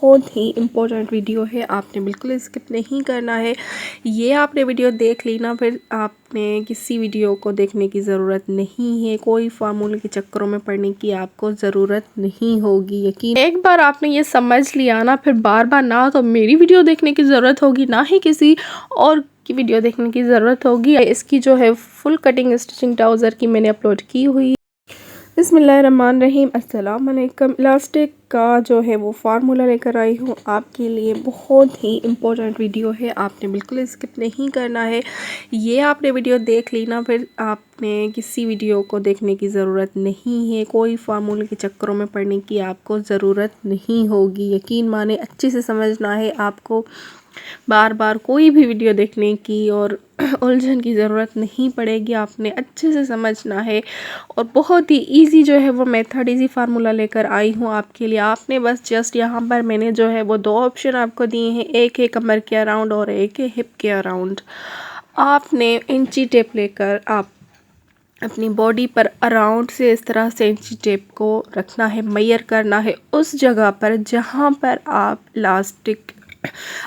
बहुत ही important video है, आपने बिल्कुल स्किप नहीं करना है। ये आपने वीडियो देख ली ना, फिर आपने किसी वीडियो को देखने की ज़रूरत नहीं है। कोई फार्मूले के चक्करों में पड़ने की आपको ज़रूरत नहीं होगी। यकीन, एक बार आपने ये समझ लिया ना, फिर बार बार ना तो मेरी वीडियो देखने की ज़रूरत होगी, ना ही किसी और की वीडियो देखने की ज़रूरत होगी। इसकी जो है फुल कटिंग स्टिचिंग ट्राउज़र की मैंने अपलोड की हुई। बिस्मिल्लाहिर्रहमानिर्रहीम, अस्सलाम वालेकुम। इलास्टिक का जो है वो फार्मूला लेकर आई हूँ आपके लिए। बहुत ही इम्पोर्टेंट वीडियो है, आपने बिल्कुल स्किप नहीं करना है। ये आपने वीडियो देख ली ना, फिर आपने किसी वीडियो को देखने की ज़रूरत नहीं है। कोई फार्मूले के चक्करों में पड़ने की आपको ज़रूरत नहीं होगी। यकीन माने, अच्छे से समझना है आपको। बार बार कोई भी वीडियो देखने की और उलझन की ज़रूरत नहीं पड़ेगी। आपने अच्छे से समझना है और बहुत ही इजी जो है वो मेथड, इजी फार्मूला लेकर आई हूँ आपके लिए। आपने बस जस्ट यहाँ पर मैंने जो है वो 2 ऑप्शन आपको दिए हैं, एक है कमर के अराउंड और एक है हिप के अराउंड। आपने इंची टेप लेकर आप अपनी बॉडी पर अराउंड से इस तरह से इंची टेप को रखना है, मेजर करना है उस जगह पर जहाँ पर आप इलास्टिक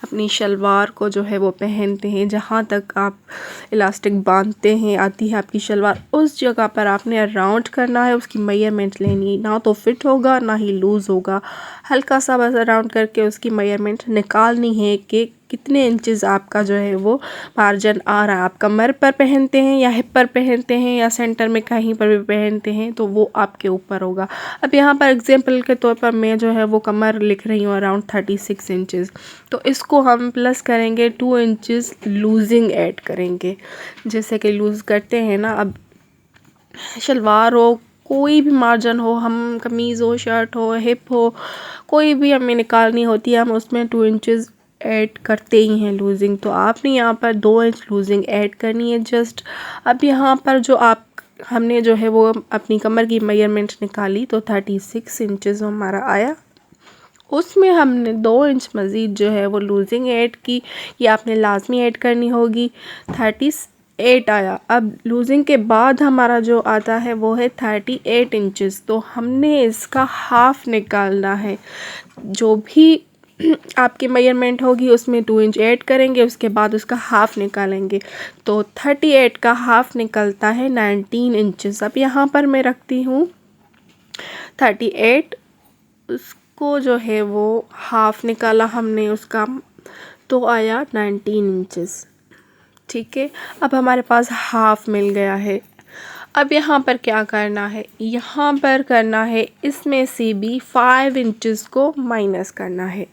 अपनी शलवार को जो है वो पहनते हैं, जहाँ तक आप इलास्टिक बांधते हैं आती है आपकी शलवार, उस जगह पर आपने राउंड करना है। उसकी मेजरमेंट लेनी है, ना तो फिट होगा ना ही लूज़ होगा। हल्का सा बस राउंड करके उसकी मेजरमेंट निकालनी है कि कितने इंचेस आपका जो है वो मार्जिन आ रहा है। आप कमर पर पहनते हैं या हिप पर पहनते हैं या सेंटर में कहीं पर भी पहनते हैं, तो वो आपके ऊपर होगा। अब यहाँ पर एग्जांपल के तौर पर मैं जो है वो कमर लिख रही हूँ अराउंड 36 इंचेस, तो इसको हम प्लस करेंगे 2 इंचेस लूजिंग ऐड करेंगे। जैसे कि लूज़ करते हैं ना, अब शलवार हो, कोई भी मार्जिन हो, हम कमीज़ हो, शर्ट हो, हिप हो, कोई भी हमें निकालनी होती है, हम उसमें 2 इंचेस ऐड करते ही हैं लूजिंग। तो आपने यहाँ पर 2 इंच लूजिंग ऐड करनी है जस्ट। अब यहाँ पर जो हमने जो है वो अपनी कमर की मेजरमेंट निकाली, तो 36 इंचेस हमारा आया। उसमें हमने 2 इंच मज़ीद जो है वो लूजिंग ऐड की, ये आपने लाजमी ऐड करनी होगी। 38 आया। अब लूजिंग के बाद हमारा जो आता है वो है 38 इंचेस, तो हमने इसका हाफ़ निकालना है। जो भी आपकी मेजरमेंट होगी उसमें 2 इंच ऐड करेंगे, उसके बाद उसका हाफ़ निकालेंगे, तो 38 का हाफ़ निकलता है 19 इंचेस। अब यहाँ पर मैं रखती हूँ 38, उसको जो है वो हाफ़ निकाला हमने उसका, तो आया 19 इंचेस। ठीक है, अब हमारे पास हाफ़ मिल गया है। अब यहाँ पर क्या करना है, यहाँ पर करना है इसमें से भी 5 इंचेस को माइनस करना है।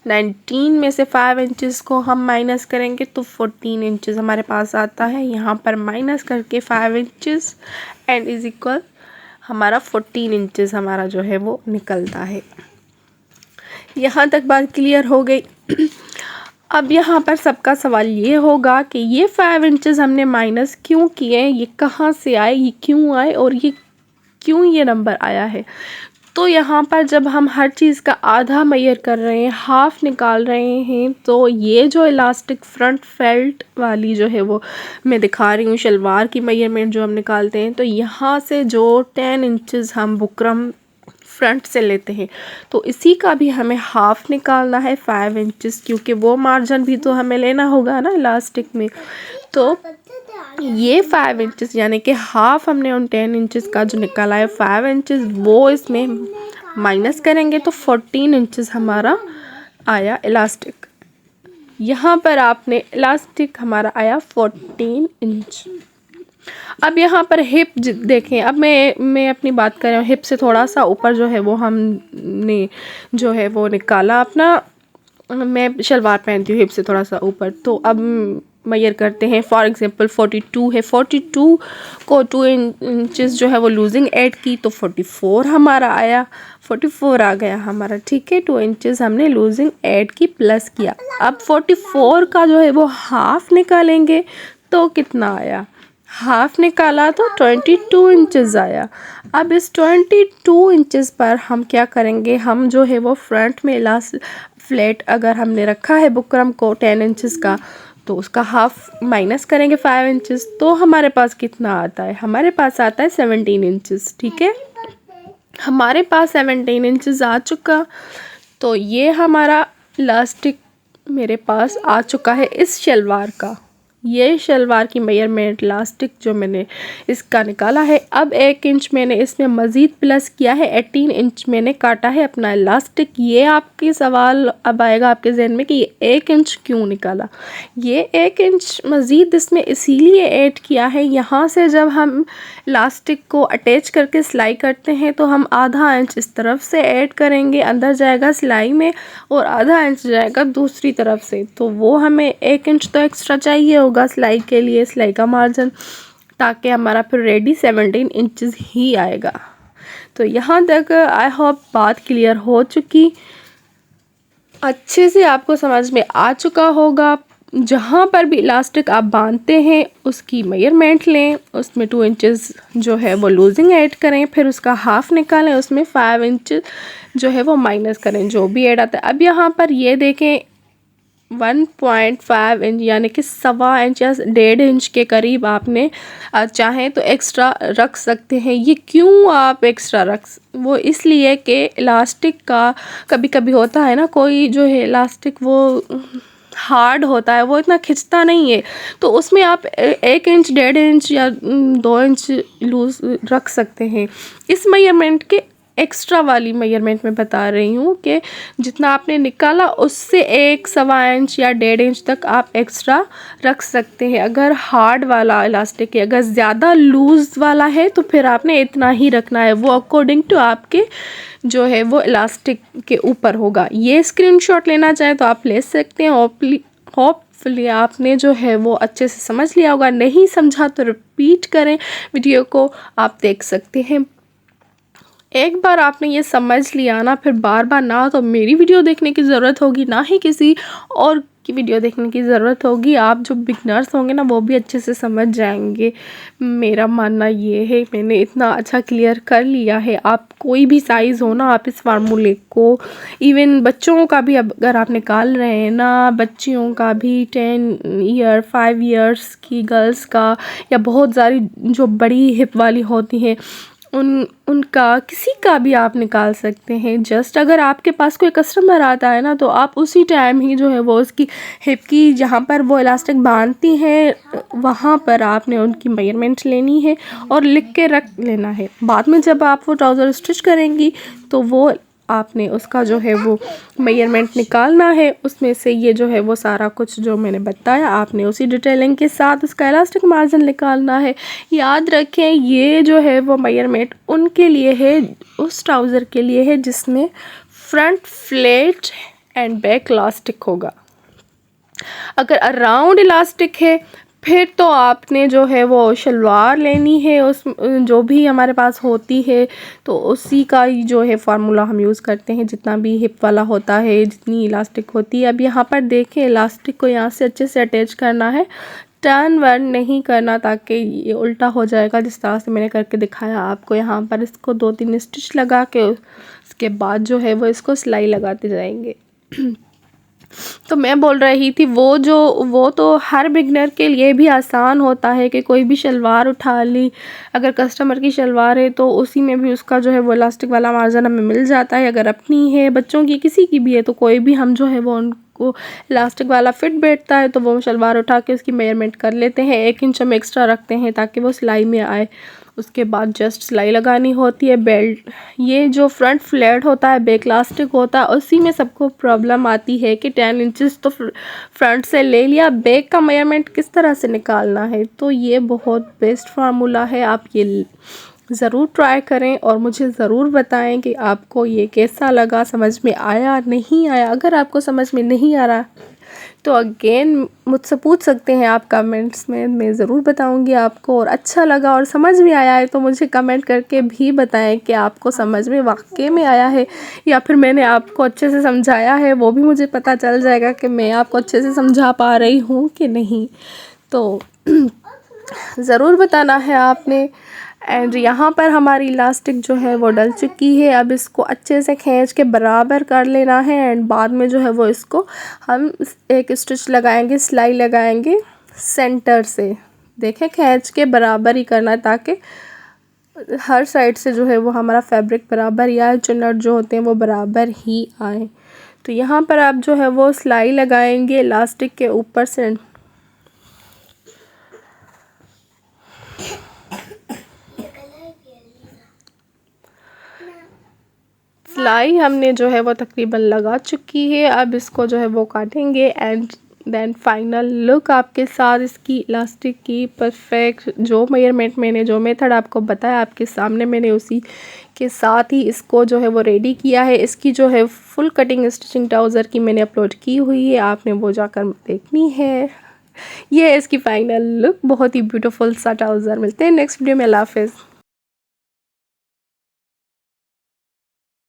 19 में से 5 इंचेस को हम माइनस करेंगे तो 14 इंचेस हमारे पास आता है। यहाँ पर माइनस करके 5 इंचेस एंड इज इक्वल हमारा 14 इंचेस हमारा जो है वो निकलता है। यहाँ तक बात क्लियर हो गई। अब यहाँ पर सबका सवाल ये होगा कि ये 5 इंचेस हमने माइनस क्यों किए, ये कहाँ से आए, ये क्यों आए और ये क्यों ये नंबर आया है। तो यहाँ पर जब हम हर चीज़ का आधा मेजर कर रहे हैं, हाफ़ निकाल रहे हैं, तो ये जो इलास्टिक फ्रंट फेल्ट वाली जो है वो मैं दिखा रही हूँ, शलवार की मेजरमेंट जो हम निकालते हैं, तो यहाँ से जो 10 इंचेस हम बुकरम फ्रंट से लेते हैं, तो इसी का भी हमें हाफ़ निकालना है 5 इंचेस, क्योंकि वो मार्जिन भी तो हमें लेना होगा ना इलास्टिक में। तो ये 5 इंचेस यानी कि हाफ़ हमने उन 10 इंचेस का जो निकाला है 5 इंचेस, वो इसमें माइनस करेंगे तो 14 इंचेस हमारा आया इलास्टिक। यहाँ पर आपने इलास्टिक हमारा आया 14 इंच। अब यहाँ पर हिप देखें, अब मैं अपनी बात कर रही हूँ, हिप से थोड़ा सा ऊपर जो है वो हमने जो है वो निकाला अपना, मैं शलवार पहनती हूँ हिप से थोड़ा सा ऊपर, तो अब मेजर करते हैं। फॉर एग्जांपल 42 है, 42 को 2 इंचेस जो है वो लूजिंग ऐड की तो 44 हमारा आया, 44 आ गया हमारा। ठीक है, 2 इंचेस हमने लूजिंग ऐड की प्लस किया। अब 44 का जो है वो हाफ़ निकालेंगे तो कितना आया, हाफ़ निकाला तो 22 इंचेस आया। अब इस 22 इंचेस पर हम क्या करेंगे, हम जो है वो फ्रंट में फ्लैट अगर हमने रखा है बुकरम को 10 इंचेस का, तो उसका हाफ़ माइनस करेंगे 5 इंचेस, तो हमारे पास कितना आता है, हमारे पास आता है 17 इंचेस। ठीक है, हमारे पास 17 इंचेस आ चुका। तो ये हमारा इलास्टिक मेरे पास आ चुका है इस शलवार का। ये शलवार की मेजरमेंट इलास्टिक जो मैंने इसका निकाला है। अब 1 इंच मैंने इसमें मज़ीद प्लस किया है, 18 इंच मैंने काटा है अपना इलास्टिक। ये आपके सवाल अब आएगा आपके जहन में कि ये 1 इंच क्यों निकाला। ये 1 इंच मज़ीद इसमें इसीलिए ऐड किया है, यहाँ से जब हम इलास्टिक को अटैच करके सिलाई करते हैं तो हम आधा इंच इस तरफ से ऐड करेंगे, अंदर जाएगा सिलाई में, और आधा इंच जाएगा दूसरी तरफ से। तो वो हमें 1 इंच तो एक्स्ट्रा चाहिए होगा सिलाई के लिए, सिलाई का मार्जिन, ताकि हमारा फिर रेडी 17 इंचज़ ही आएगा। तो यहाँ तक आई होप बात क्लियर हो चुकी, अच्छे से आपको समझ में आ चुका होगा। जहाँ पर भी इलास्टिक आप बांधते हैं उसकी मेजरमेंट लें, उसमें 2 इंचज़ जो है वो लूजिंग ऐड करें, फिर उसका हाफ़ निकालें, उसमें 5 इंच जो है वो माइनस करें, जो भी ऐड आता है। अब यहाँ पर ये देखें 1.5 इंच यानी कि 1.25 इंच या 1.5 इंच के करीब आपने चाहें तो एक्स्ट्रा रख सकते हैं। ये क्यों आप एक्स्ट्रा वो इसलिए कि इलास्टिक का कभी कभी होता है ना, कोई जो है इलास्टिक वो हार्ड होता है, वो इतना खिंचता नहीं है, तो उसमें आप 1 इंच 1.5 इंच या 2 इंच लूज़ रख सकते हैं। इस मेजरमेंट के एक्स्ट्रा वाली मेजरमेंट में बता रही हूँ कि जितना आपने निकाला उससे 1.25 इंच या 1.5 इंच तक आप एक्स्ट्रा रख सकते हैं अगर हार्ड वाला इलास्टिक है। अगर ज़्यादा लूज़ वाला है तो फिर आपने इतना ही रखना है, वो अकॉर्डिंग टू आपके जो है वो इलास्टिक के ऊपर होगा। ये स्क्रीनशॉट लेना चाहें तो आप ले सकते हैं। होपफुली आपने जो है वो अच्छे से समझ लिया होगा, नहीं समझा तो रिपीट करें वीडियो को, आप देख सकते हैं। एक बार आपने ये समझ लिया ना, फिर बार बार ना तो मेरी वीडियो देखने की ज़रूरत होगी, ना ही किसी और की वीडियो देखने की ज़रूरत होगी। आप जो बिगनर्स होंगे ना वो भी अच्छे से समझ जाएंगे। मेरा मानना ये है, मैंने इतना अच्छा क्लियर कर लिया है। आप कोई भी साइज़ हो ना, आप इस फार्मूले को, इवन बच्चों का भी अगर आप निकाल रहे हैं ना, बच्चियों का भी 10 ईयर 5 ईयर्स की गर्ल्स का, या बहुत सारी जो बड़ी हिप वाली होती हैं उनका, किसी का भी आप निकाल सकते हैं। जस्ट अगर आपके पास कोई कस्टमर आता है ना तो आप उसी टाइम ही जो है वो उसकी हिप की जहाँ पर वो इलास्टिक बांधती हैं वहाँ पर आपने उनकी मेजरमेंट लेनी है और लिख के रख लेना है। बाद में जब आप वो ट्राउज़र स्टिच करेंगी तो वो आपने उसका जो है वो मेजरमेंट निकालना है, उसमें से ये जो है वो सारा कुछ जो मैंने बताया आपने उसी डिटेलिंग के साथ उसका इलास्टिक मार्जिन निकालना है। याद रखें ये जो है वो मेजरमेंट उनके लिए है, उस ट्राउज़र के लिए है जिसमें front flat and back elastic होगा। अगर अराउंड इलास्टिक है फिर तो आपने जो है वो शलवार लेनी है, उस जो भी हमारे पास होती है तो उसी का ही जो है फार्मूला हम यूज़ करते हैं, जितना भी हिप वाला होता है, जितनी इलास्टिक होती है। अब यहाँ पर देखें इलास्टिक को यहाँ से अच्छे से अटैच करना है, टर्न वर्न नहीं करना ताकि ये उल्टा हो जाएगा, जिस तरह से मैंने करके दिखाया आपको। यहाँ पर इसको 2-3 स्टिच लगा के उसके बाद जो है वो इसको सिलाई लगाते जाएंगे। तो मैं बोल रही थी वो तो हर बिगनर के लिए भी आसान होता है कि कोई भी शलवार उठा ली, अगर कस्टमर की शलवार है तो उसी में भी उसका जो है वो इलास्टिक वाला मार्जिन हमें मिल जाता है। अगर अपनी है, बच्चों की, किसी की भी है, तो कोई भी हम जो है वो उनको इलास्टिक वाला फिट बैठता है तो वो शलवार उठा के उसकी मेजरमेंट कर लेते हैं। 1 इंच हम एक्स्ट्रा रखते हैं ताकि वो सिलाई में आए। उसके बाद जस्ट सिलाई लगानी होती है। बेल्ट, ये जो फ्रंट फ्लैट होता है, बैक इलास्टिक होता है, उसी में सबको प्रॉब्लम आती है कि 10 इंचज़ तो फ्रंट से ले लिया, बैक का मेजरमेंट किस तरह से निकालना है। तो ये बहुत बेस्ट फार्मूला है, आप ये ज़रूर ट्राई करें और मुझे ज़रूर बताएं कि आपको ये कैसा लगा, समझ में आया नहीं आया। अगर आपको समझ में नहीं आ रहा तो अगेन मुझसे पूछ सकते हैं आप कमेंट्स में, मैं ज़रूर बताऊंगी आपको। और अच्छा लगा और समझ में आया है तो मुझे कमेंट करके भी बताएं कि आपको समझ में वाकई में आया है या फिर मैंने आपको अच्छे से समझाया है। वो भी मुझे पता चल जाएगा कि मैं आपको अच्छे से समझा पा रही हूँ कि नहीं। तो ज़रूर बताना है आपने। एंड यहाँ पर हमारी इलास्टिक जो है वो डल चुकी है। अब इसको अच्छे से खींच के बराबर कर लेना है एंड बाद में जो है वो इसको हम एक स्टिच लगाएंगे, सिलाई लगाएंगे सेंटर से। देखें, खींच के बराबर ही करना है ताकि हर साइड से जो है वो हमारा फैब्रिक बराबर ही आए, चुन्नट जो होते हैं वो बराबर ही आए। तो यहाँ पर आप जो है वो सिलाई लगाएंगे इलास्टिक के ऊपर से। सिलाई हमने जो है वो तकरीबन लगा चुकी है। अब इसको जो है वो काटेंगे एंड देन फाइनल लुक आपके साथ इसकी इलास्टिक की परफेक्ट जो मेजरमेंट मैंने जो मेथड आपको बताया आपके सामने मैंने उसी के साथ ही इसको जो है वो रेडी किया है। इसकी जो है फुल कटिंग स्टिचिंग ट्राउज़र की मैंने अपलोड की हुई है, आपने वो जाकर देखनी है। ये है इसकी फाइनल लुक, बहुत ही ब्यूटीफुल सा ट्राउज़र। मिलते हैं नेक्स्ट वीडियो में। अल्लाह हाफ़िज़।